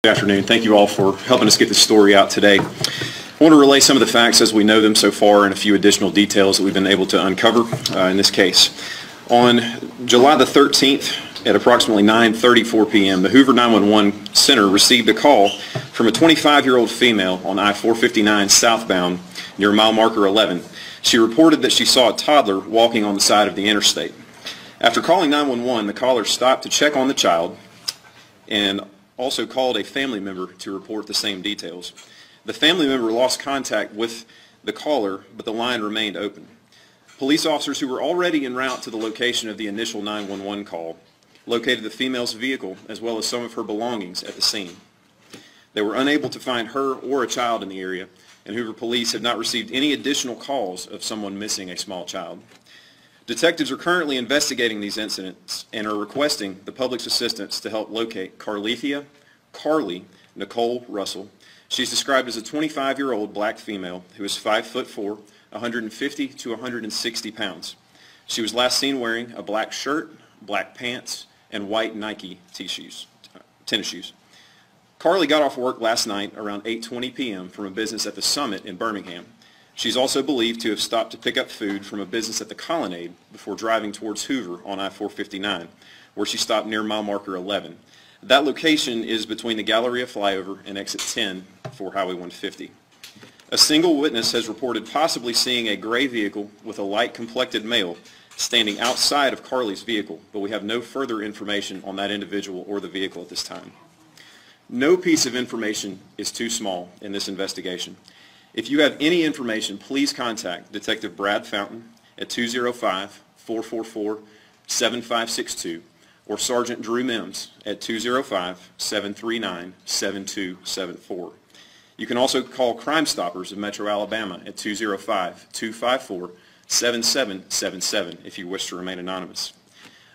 Good afternoon. Thank you all for helping us get this story out today. I want to relay some of the facts as we know them so far and a few additional details that we've been able to uncover in this case. On July the 13th at approximately 9:34 p.m., the Hoover 911 Center received a call from a 25-year-old female on I-459 southbound near mile marker 11. She reported that she saw a toddler walking on the side of the interstate. After calling 911, the caller stopped to check on the child and also called a family member to report the same details. The family member lost contact with the caller, but the line remained open. Police officers who were already en route to the location of the initial 911 call located the female's vehicle as well as some of her belongings at the scene. They were unable to find her or a child in the area, and Hoover police have not received any additional calls of someone missing a small child. Detectives are currently investigating these incidents and are requesting the public's assistance to help locate Carlee Nicole Russell. She's described as a 25-year-old black female who is 5'4", 150 to 160 pounds. She was last seen wearing a black shirt, black pants, and white Nike tennis shoes. Carlee got off work last night around 8:20 p.m. from a business at the Summit in Birmingham. She's also believed to have stopped to pick up food from a business at the Colonnade before driving towards Hoover on I-459, where she stopped near mile marker 11. That location is between the Galleria flyover and exit 10 for Highway 150. A single witness has reported possibly seeing a gray vehicle with a light-complected male standing outside of Carlee's vehicle, but we have no further information on that individual or the vehicle at this time. No piece of information is too small in this investigation. If you have any information, please contact Detective Brad Fountain at 205-444-7562 or Sergeant Drew Mims at 205-739-7274. You can also call Crime Stoppers of Metro Alabama at 205-254-7777 if you wish to remain anonymous.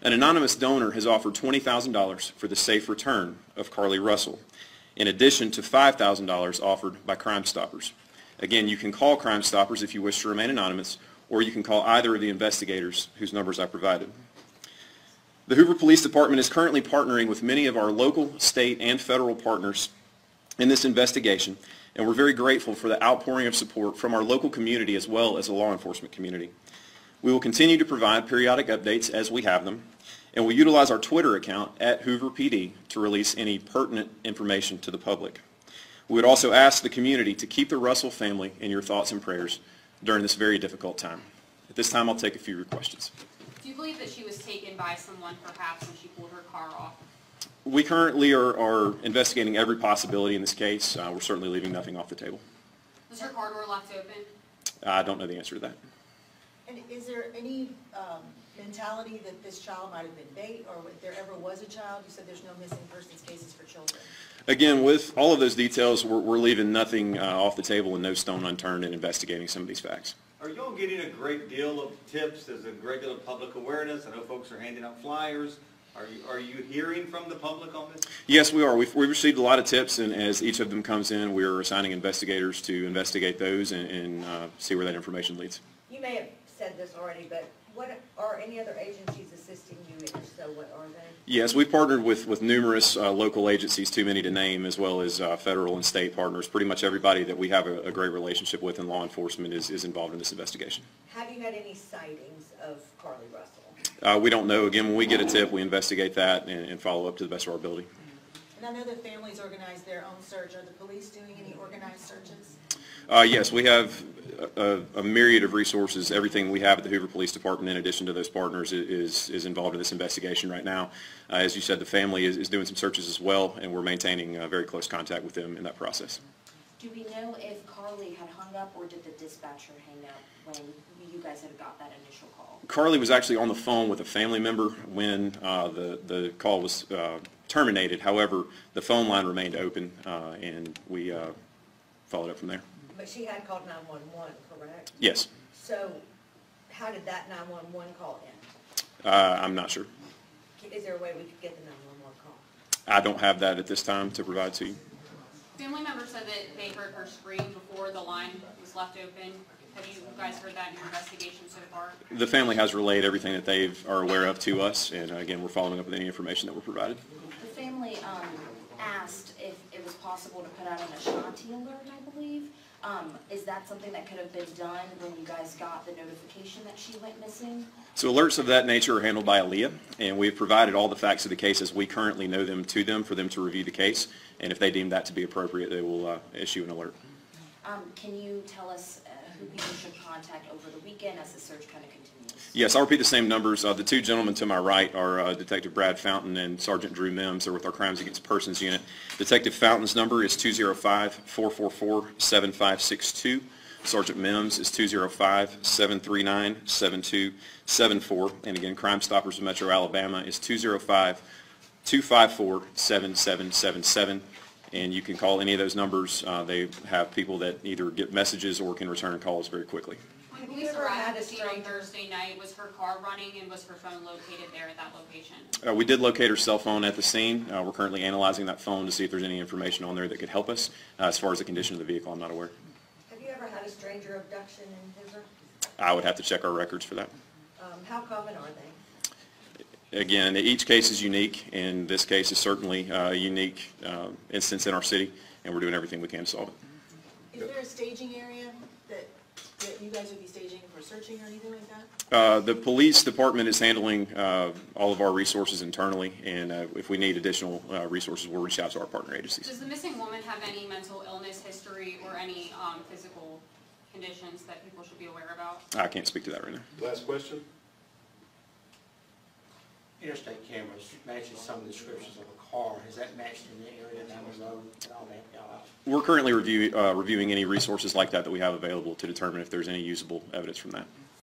An anonymous donor has offered $20,000 for the safe return of Carlee Russell, in addition to $5,000 offered by Crime Stoppers. Again, you can call Crime Stoppers if you wish to remain anonymous, or you can call either of the investigators whose numbers I provided. The Hoover Police Department is currently partnering with many of our local, state, and federal partners in this investigation, and we're very grateful for the outpouring of support from our local community as well as the law enforcement community. We will continue to provide periodic updates as we have them, and we'll utilize our Twitter account at Hoover PD to release any pertinent information to the public. We would also ask the community to keep the Russell family in your thoughts and prayers during this very difficult time. At this time, I'll take a few of your questions. Do you believe that she was taken by someone perhaps when she pulled her car off? We currently are investigating every possibility in this case. We're certainly leaving nothing off the table. Was her car door left open? I don't know the answer to that. And is there any mentality that this child might have been bait, or if there ever was a child? You said there's no missing persons cases for children. Again, with all of those details, we're leaving nothing off the table and no stone unturned in investigating some of these facts. Are you all getting a great deal of tips? There's a great deal of public awareness. I know folks are handing out flyers. Are you hearing from the public on this? Yes, we are. We've received a lot of tips, and as each of them comes in, we are assigning investigators to investigate those and see where that information leads. You may have said this already, but what are any other agencies assisting you, and if so, what are they? Yes, we've partnered with numerous local agencies, too many to name, as well as federal and state partners. Pretty much everybody that we have a great relationship with in law enforcement is involved in this investigation. Have you had any sightings of Carlee Russell? We don't know. Again, when we get a tip, we investigate that and follow up to the best of our ability. And I know the families organize their own search. Are the police doing any organized searches? Yes, we have a myriad of resources. Everything we have at the Hoover Police Department, in addition to those partners, is involved in this investigation right now. As you said, the family is doing some searches as well, and we're maintaining very close contact with them in that process. Do we know if Carlee had hung up, or did the dispatcher hang up when you guys had got that initial call? Carlee was actually on the phone with a family member when the call was terminated. However, the phone line remained open, and we followed up from there. But she had called 911, correct? Yes. So how did that 911 call end? I'm not sure. Is there a way we could get the 911 call? I don't have that at this time to provide to you. Family members said that they heard her scream before the line was left open. Have you guys heard that in your investigation so far? The family has relayed everything that they are aware of to us, and again, we're following up with any information that we're provided. The family asked if possible to put out an Ashanti alert, I believe. Is that something that could have been done when you guys got the notification that she went missing? So alerts of that nature are handled by Aaliyah, and we've provided all the facts of the case as we currently know them to them for them to review the case, and if they deem that to be appropriate, they will issue an alert. Can you tell us who people should contact over the weekend as the search kind of continues? Yes, I'll repeat the same numbers. The two gentlemen to my right are Detective Brad Fountain and Sergeant Drew Mims. They're with our Crimes Against Persons unit. Detective Fountain's number is 205-444-7562. Sergeant Mims is 205-739-7274. And again, Crime Stoppers of Metro Alabama is 205-254-7777. And you can call any of those numbers. They have people that either get messages or can return calls very quickly. When police arrived at the scene on Thursday night, was her car running and was her phone located there at that location? We did locate her cell phone at the scene. We're currently analyzing that phone to see if there's any information on there that could help us. As far as the condition of the vehicle, I'm not aware. Have you ever had a stranger abduction in Hitler? I would have to check our records for that. How common are they? Again, each case is unique, and this case is certainly a unique instance in our city, and we're doing everything we can to solve it. Is there a staging area that you guys would be staging for searching or anything like that? The police department is handling all of our resources internally, and if we need additional resources, we'll reach out to our partner agencies. Does the missing woman have any mental illness history or any physical conditions that people should be aware about? I can't speak to that right now. Last question? Interstate cameras matches some of the descriptions of a car. Has that matched in the area down the road and all that? We're currently reviewing any resources like that we have available to determine if there's any usable evidence from that.